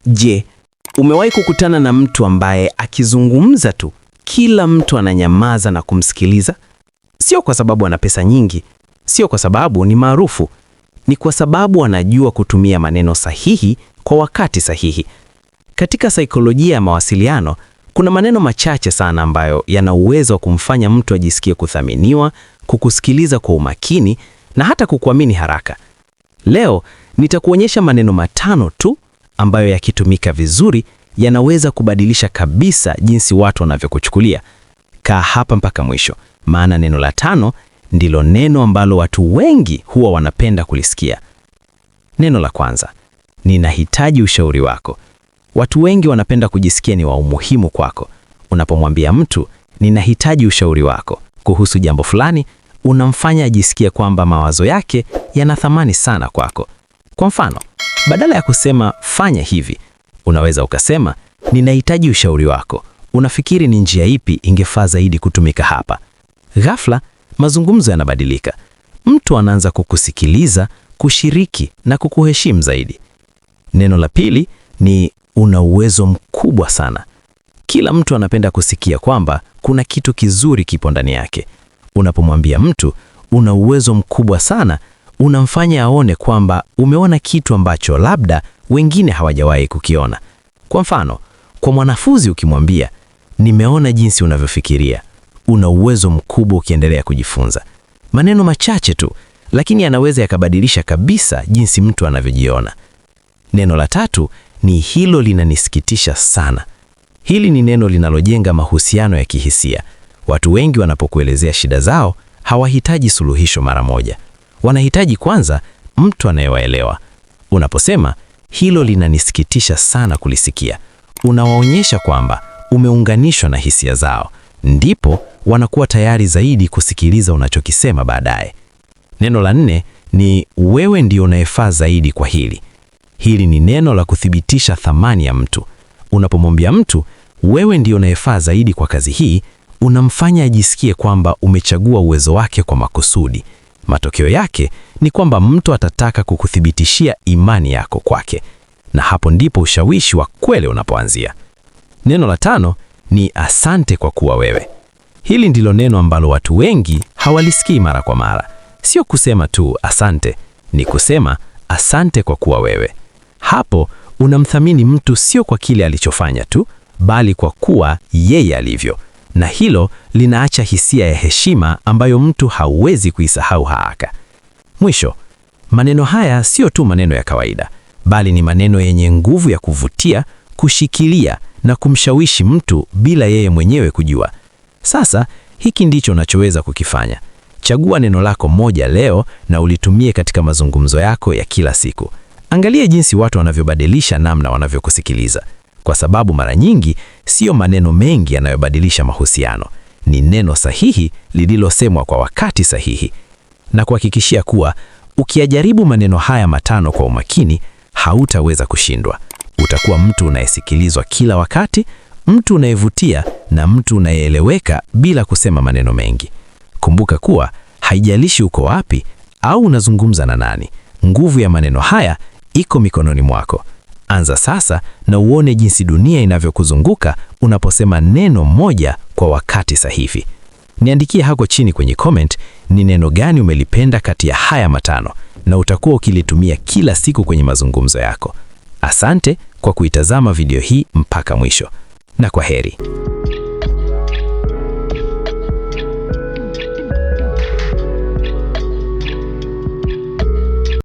Je, umewahi kukutana na mtu ambaye akizungumza tu kila mtu ananyamaza na kumsikiliza? Sio kwa sababu ana pesa nyingi, sio kwa sababu ni maarufu, ni kwa sababu anajua kutumia maneno sahihi kwa wakati sahihi. Katika saikolojia ya mawasiliano, kuna maneno machache sana ambayo yana uwezo wa kumfanya mtu ajisikie kuthaminiwa, kukusikiliza kwa umakini na hata kukuamini haraka. Leo nitakuonyesha maneno matano tu ambayo yakitumika vizuri yanaweza kubadilisha kabisa jinsi watu wanavyokuchukulia. Kaa hapa mpaka mwisho, maana neno la tano ndilo neno ambalo watu wengi huwa wanapenda kulisikia. Neno la kwanza, ninahitaji ushauri wako. Watu wengi wanapenda kujisikia ni wa umuhimu kwako. Unapomwambia mtu, ninahitaji ushauri wako kuhusu jambo fulani, unamfanya ajisikie kwamba mawazo yake yana thamani sana kwako. Kwa mfano, badala ya kusema fanya hivi, unaweza ukasema, ninahitaji ushauri wako. Unafikiri ni njia ipi ingefaa zaidi kutumika hapa? Ghafla, mazungumzo yanabadilika. Mtu anaanza kukusikiliza, kushiriki na kukuheshimu zaidi. Neno la pili ni una uwezo mkubwa sana. Kila mtu anapenda kusikia kwamba kuna kitu kizuri kipo ndani yake. Unapomwambia mtu una uwezo mkubwa sana, unamfanya aone kwamba umeona kitu ambacho labda wengine hawajawahi kukiona. Kwa mfano, kwa mwanafunzi ukimwambia, nimeona jinsi unavyofikiria, una uwezo mkubwa ukiendelea kujifunza. Maneno machache tu, lakini yanaweza yakabadilisha kabisa jinsi mtu anavyojiona. Neno la tatu ni hilo linanisikitisha sana. Hili ni neno linalojenga mahusiano ya kihisia. Watu wengi wanapokuelezea shida zao, hawahitaji suluhisho mara moja. Wanahitaji kwanza mtu anayewaelewa. Unaposema, hilo linanisikitisha sana kulisikia, unawaonyesha kwamba umeunganishwa na hisia zao. Ndipo wanakuwa tayari zaidi kusikiliza unachokisema baadaye. Neno la nne ni wewe ndio unayefaa zaidi kwa hili. Hili ni neno la kuthibitisha thamani ya mtu. Unapomwambia mtu, wewe ndio unayefaa zaidi kwa kazi hii, unamfanya ajisikie kwamba umechagua uwezo wake kwa makusudi. Matokeo yake ni kwamba mtu atataka kukuthibitishia imani yako kwake. Na hapo ndipo ushawishi wa kweli unapoanzia. Neno la tano ni asante kwa kuwa wewe. Hili ndilo neno ambalo watu wengi hawalisikii mara kwa mara. Sio kusema tu asante, ni kusema asante kwa kuwa wewe. Hapo unamthamini mtu sio kwa kile alichofanya tu, bali kwa kuwa yeye alivyo. Na hilo linaacha hisia ya heshima ambayo mtu hauwezi kuisahau haraka. Mwisho, maneno haya sio tu maneno ya kawaida, bali ni maneno yenye nguvu ya kuvutia, kushikilia na kumshawishi mtu bila yeye mwenyewe kujua. Sasa, hiki ndicho unachoweza kukifanya. Chagua neno lako moja leo na ulitumie katika mazungumzo yako ya kila siku. Angalia jinsi watu wanavyobadilisha namna wanavyokusikiliza. Kwa sababu mara nyingi sio maneno mengi yanayobadilisha mahusiano, ni neno sahihi lililosemwa kwa wakati sahihi. Na kuhakikishia kuwa ukiyajaribu maneno haya matano kwa umakini, hautaweza kushindwa. Utakuwa mtu unayesikilizwa kila wakati, mtu unayevutia na mtu unayeeleweka bila kusema maneno mengi. Kumbuka kuwa haijalishi uko wapi au unazungumza na nani, nguvu ya maneno haya iko mikononi mwako. Anza sasa na uone jinsi dunia inavyokuzunguka unaposema neno moja kwa wakati sahihi. Niandikie hapo chini kwenye comment ni neno gani umelipenda kati ya haya matano na utakuwa ukilitumia kila siku kwenye mazungumzo yako. Asante kwa kuitazama video hii mpaka mwisho. Na kwaheri.